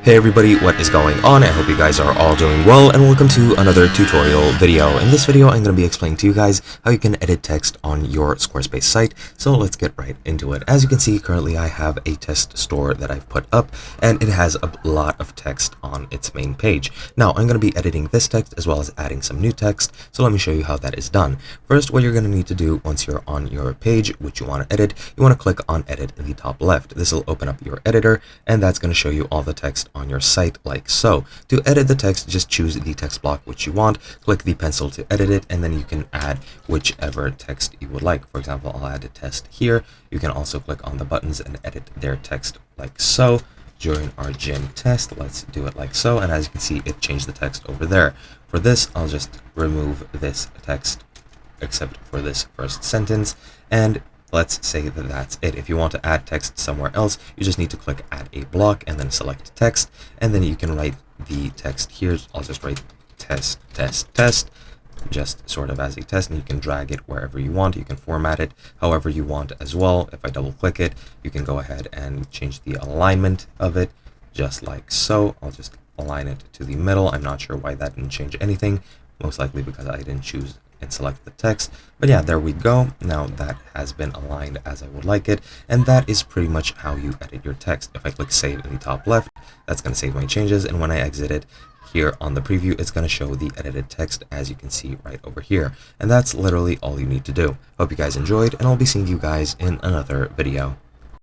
Hey everybody, what is going on? I hope you guys are all doing well, and welcome to another tutorial video. In this video, I'm going to be explaining to you guys how you can edit text on your Squarespace site. So let's get right into it. As you can see, currently I have a test store that I've put up, and it has a lot of text on its main page. Now, I'm going to be editing this text as well as adding some new text, so let me show you how that is done. First, what you're going to need to do once you're on your page, which you want to edit, you want to click on Edit in the top left. This will open up your editor, and that's going to show you all the text on your site like so. To edit the text, just choose the text block which you want, click the pencil to edit it, and then you can add whichever text you would like. For example, I'll add a test here. You can also click on the buttons and edit their text like so. During our gym test, let's do it like so, and as you can see, it changed the text over there. For this, I'll just remove this text except for this first sentence, and let's say that that's it. If you want to add text somewhere else, you just need to click add a block and then select text, and then you can write the text here. I'll just write test, test, test, just sort of as a test, and you can drag it wherever you want. You can format it however you want as well. If I double click it, you can go ahead and change the alignment of it just like so. I'll just align it to the middle. I'm not sure why that didn't change anything, most likely because I didn't choose and select the text. But yeah, there we go. Now that has been aligned as I would like it, and that is pretty much how you edit your text. If I click save in the top left, that's going to save my changes, and when I exit it here on the preview, it's going to show the edited text as you can see right over here. And that's literally all you need to do. Hope you guys enjoyed, and I'll be seeing you guys in another video.